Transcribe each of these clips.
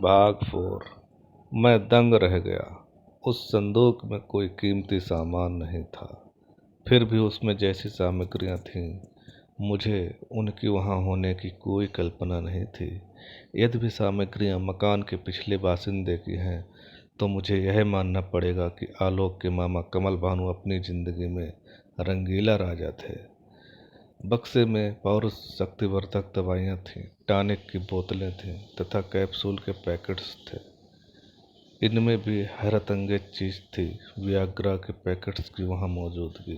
भाग 4। मैं दंग रह गया। उस संदूक में कोई कीमती सामान नहीं था, फिर भी उसमें जैसी सामग्रियां थीं, मुझे उनकी वहां होने की कोई कल्पना नहीं थी। यदि सामग्रियां मकान के पिछले बाशिंदे की हैं, तो मुझे यह मानना पड़ेगा कि आलोक के मामा कमल भानु अपनी जिंदगी में रंगीला राजा थे। बक्से में पौरुष शक्तिवर्धक दवाइयाँ थीं, टॉनिक की बोतलें थीं तथा कैप्सूल के पैकेट्स थे। इनमें भी हैरतअंगेज चीज थी वियाग्रा के पैकेट्स की वहाँ मौजूदगी।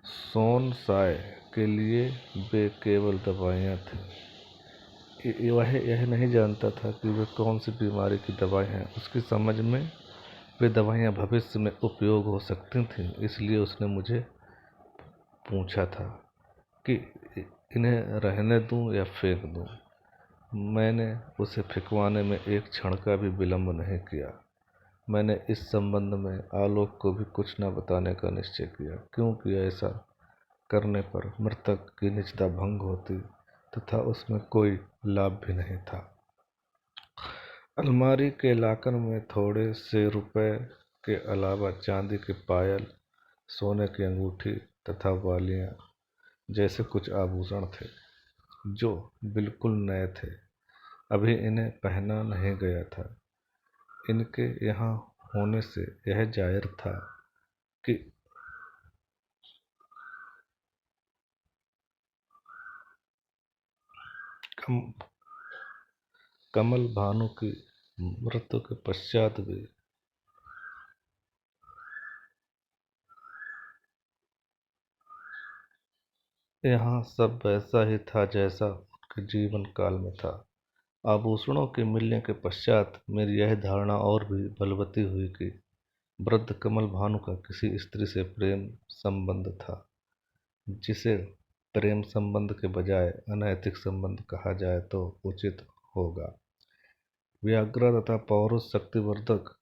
सोनसाय के लिए वे केवल दवाइयाँ थीं। वह यह नहीं जानता था कि वे कौन सी बीमारी की दवाई हैं। उसकी समझ में वे दवाइयाँ भविष्य में उपयोग हो सकती थीं, इसलिए उसने मुझे पूछा था कि इन्हें रहने दूं या फेंक दूं। मैंने उसे फेंकवाने में एक क्षण का भी विलंब नहीं किया। मैंने इस संबंध में आलोक को भी कुछ न बताने का निश्चय किया, क्योंकि ऐसा करने पर मृतक की निजता भंग होती तथा उसमें कोई लाभ भी नहीं था। अलमारी के लाकर में थोड़े से रुपए के अलावा चांदी के पायल, सोने की अंगूठी तथा वालियां जैसे कुछ आभूषण थे, जो बिल्कुल नए थे। अभी इन्हें पहना नहीं गया था। इनके यहाँ होने से यह जाहिर था कि कमल भानु की मृत्यु के पश्चात भी यहाँ सब वैसा ही था जैसा उनके जीवन काल में था। आभूषणों के मिलने के पश्चात मेरी यह धारणा और भी बलवती हुई कि वृद्ध कमल भानु का किसी स्त्री से प्रेम संबंध था, जिसे प्रेम संबंध के बजाय अनैतिक संबंध कहा जाए तो उचित होगा। व्याघ्र तथा पौरुष शक्तिवर्धक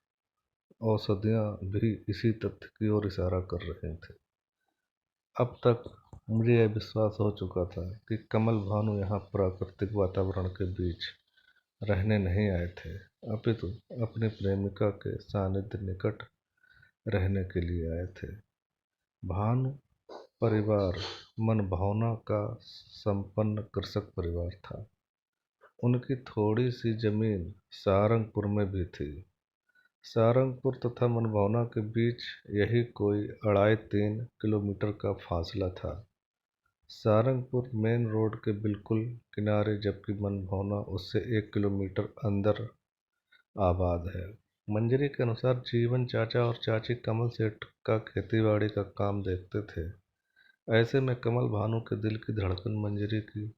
औषधियां भी इसी तथ्य की ओर इशारा कर रहे थे। अब तक मुझे यह विश्वास हो चुका था कि कमल भानु यहाँ प्राकृतिक वातावरण के बीच रहने नहीं आए थे, अपितु अपनी प्रेमिका के सानिध्य निकट रहने के लिए आए थे। भानु परिवार मनभावना का संपन्न कृषक परिवार था। उनकी थोड़ी सी जमीन सारंगपुर में भी थी। सारंगपुर तथा मनभावना के बीच यही कोई 2.5-3 किलोमीटर का फासला था। सारंगपुर मेन रोड के बिल्कुल किनारे, जबकि मनभावना उससे 1 किलोमीटर अंदर आबाद है। मंजरी के अनुसार जीवन चाचा और चाची कमल सेठ का खेतीबाड़ी का काम देखते थे। ऐसे में कमल भानु के दिल की धड़कन मंजरी की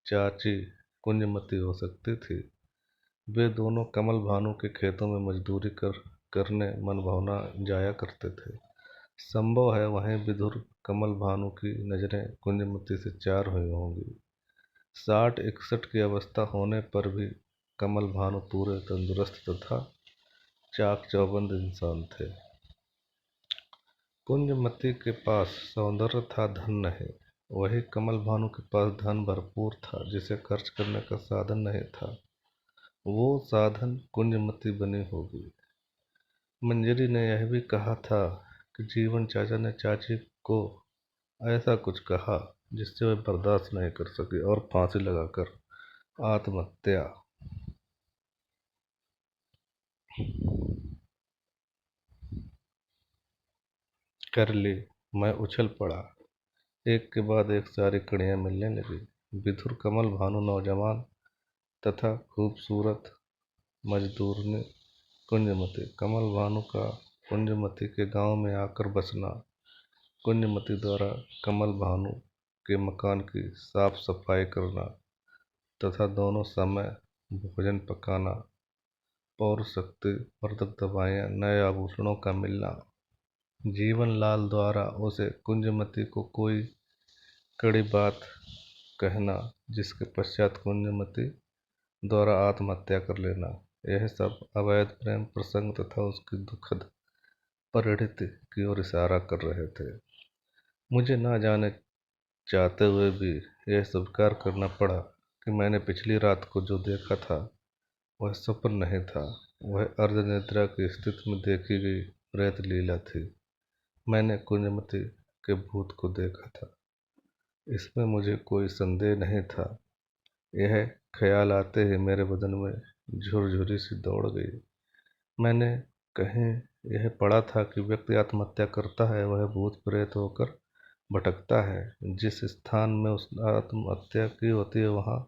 चाची कुंजमती हो सकती थी। वे दोनों कमल भानु के खेतों में मजदूरी करने मनभावना जाया करते थे। संभव है वहीं विधुर कमल भानु की नजरें कुंजमती से चार हुई होंगी। 60-61 की अवस्था होने पर भी कमल भानु पूरे तंदुरुस्त तथा चाक चौबंद इंसान थे। कुंजमती के पास सौंदर्य था, धन नहीं। वही कमल भानु के पास धन भरपूर था, जिसे खर्च करने का साधन नहीं था। वो साधन कुंजमती बनी होगी। मंजरी ने यह भी कहा था कि जीवन चाचा ने चाची को ऐसा कुछ कहा जिससे वह बर्दाश्त नहीं कर सकी और फांसी लगाकर आत्महत्या कर ली। मैं उछल पड़ा। एक के बाद एक सारी कड़ियाँ मिलने लगी। विधुर कमल भानु नौजवान तथा खूबसूरत मजदूरनी कुंजमती। कमल भानु का कुंजमती के गांव में आकर बसना, कुंजमती द्वारा कमल भानु के मकान की साफ सफाई करना तथा दोनों समय भोजन पकाना, पौर शक्ति वर्धक दवाइयाँ, नए आभूषणों का मिलना, जीवन लाल द्वारा उसे कुंजमती को कोई कड़ी बात कहना, जिसके पश्चात कुंजमती द्वारा आत्महत्या कर लेना, यह सब अवैध प्रेम प्रसंग तथा उसकी दुखद परिणति की ओर इशारा कर रहे थे। मुझे ना जाने चाहते हुए भी यह स्वीकार करना पड़ा कि मैंने पिछली रात को जो देखा था वह स्वप्न नहीं था, वह अर्धनिद्रा की स्थिति में देखी गई प्रेत लीला थी। मैंने कुंजमती के भूत को देखा था, इसमें मुझे कोई संदेह नहीं था। यह ख्याल आते ही मेरे बदन में झुरझुरी सी दौड़ गई। मैंने कहीं यह पढ़ा था कि व्यक्ति आत्महत्या करता है वह भूत प्रेत होकर भटकता है। जिस स्थान में उसने आत्महत्या की होती है वहाँ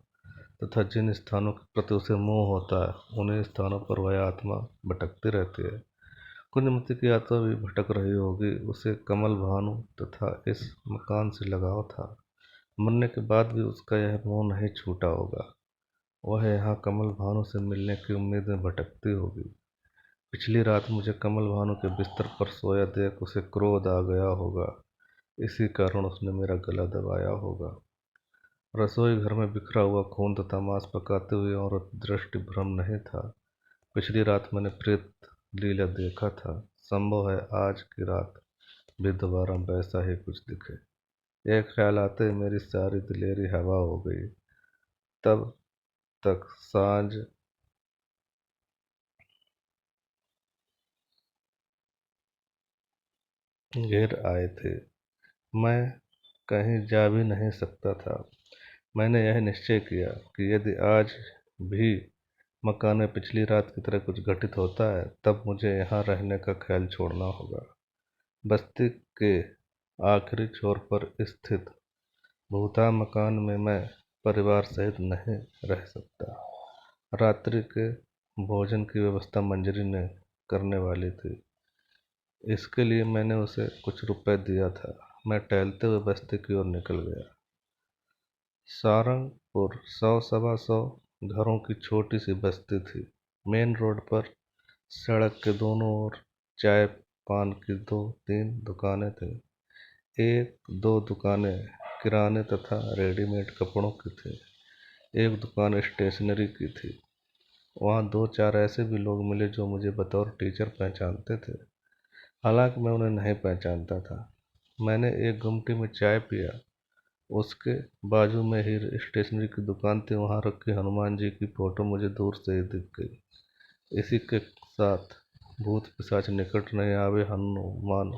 तथा जिन स्थानों के प्रति उसे मोह होता है उन्हीं स्थानों पर वह आत्मा भटकती रहती है। कुंजमती की आत्मा भी भटक रही होगी, उसे कमल भानु तथा इस मकान से लगाव था। मरने के बाद भी उसका यह मोह नहीं छूटा होगा, वह यहाँ कमल भानु से मिलने की उम्मीद में भटकती होगी। पिछली रात मुझे कमल भानु के बिस्तर पर सोया देख उसे क्रोध आ गया होगा, इसी कारण उसने मेरा गला दबाया होगा। रसोई घर में बिखरा हुआ खून तथा मांस पकाते हुए औरत दृष्टि भ्रम नहीं था। पिछली रात मैंने प्रेत लीला देखा था, संभव है आज की रात भी दोबारा वैसा ही कुछ दिखे। यह ख्याल आते ही मेरी सारी दिलेरी हवा हो गई। तब तक सांझ घेर आए थे, मैं कहीं जा भी नहीं सकता था। मैंने यह निश्चय किया कि यदि आज भी मकान में पिछली रात की तरह कुछ घटित होता है तब मुझे यहाँ रहने का ख्याल छोड़ना होगा। बस्ती के आखिरी छोर पर स्थित भूता मकान में मैं परिवार सहित नहीं रह सकता। रात्रि के भोजन की व्यवस्था मंजरी ने करने वाली थी, इसके लिए मैंने उसे कुछ रुपए दिया था। मैं टहलते हुए बस्ती की ओर निकल गया। सारंगपुर 100-125 घरों की छोटी सी बस्ती थी। मेन रोड पर सड़क के दोनों ओर चाय पान की 2-3 दुकानें थीं। एक दो दुकानें किराने तथा रेडीमेड कपड़ों की थी। एक दुकान स्टेशनरी की थी। वहाँ 2-4 ऐसे भी लोग मिले जो मुझे बतौर टीचर पहचानते थे, हालांकि मैं उन्हें नहीं पहचानता था। मैंने एक गुमटी में चाय पिया, उसके बाजू में ही स्टेशनरी की दुकान थी। वहाँ रखी हनुमान जी की फोटो मुझे दूर से ही दिख गई। इसी के साथ भूत पिशाच निकट नहीं आवे हनुमान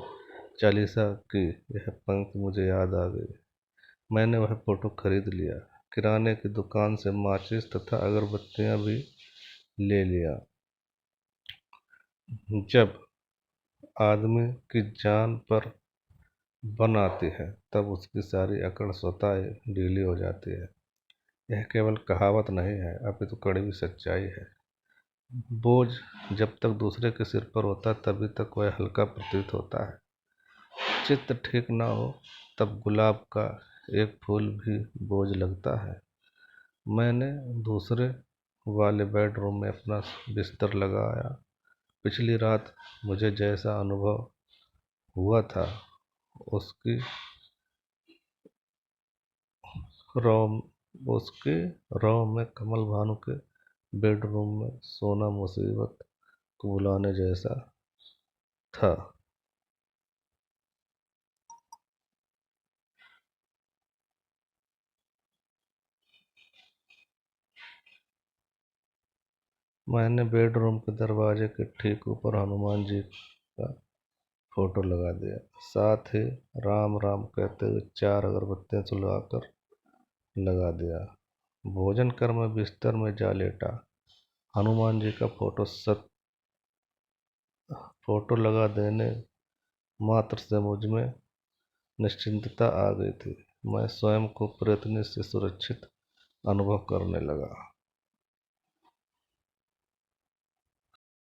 चालीसा की यह पंक्ति मुझे याद आ गई। मैंने वह फोटो खरीद लिया। किराने की दुकान से माचिस तथा अगरबत्तियां भी ले लिया। जब आदमी की जान पर बन आती है तब उसकी सारी अकड़ स्वतः ही ढीली हो जाती है। यह केवल कहावत नहीं है, अपितु कड़वी सच्चाई है। बोझ जब तक दूसरे के सिर पर होता है तभी तक वह हल्का प्रतीत होता है। चित्त ठीक ना हो तब गुलाब का एक फूल भी बोझ लगता है। मैंने दूसरे वाले बेडरूम में अपना बिस्तर लगाया। पिछली रात मुझे जैसा अनुभव हुआ था उसकी रौ उसकी रौ में कमल भानु के बेडरूम में सोना मुसीबत को बुलाने जैसा था। मैंने बेडरूम के दरवाजे के ठीक ऊपर हनुमान जी का फोटो लगा दिया, साथ ही राम राम कहते हुए 4 अगरबत्तियां सुलगाकर लगा दिया। भोजन कर मैं बिस्तर में जा लेटा। हनुमान जी का फोटो लगा देने मात्र से मुझ में निश्चिंतता आ गई थी। मैं स्वयं को प्रेतनी से सुरक्षित अनुभव करने लगा।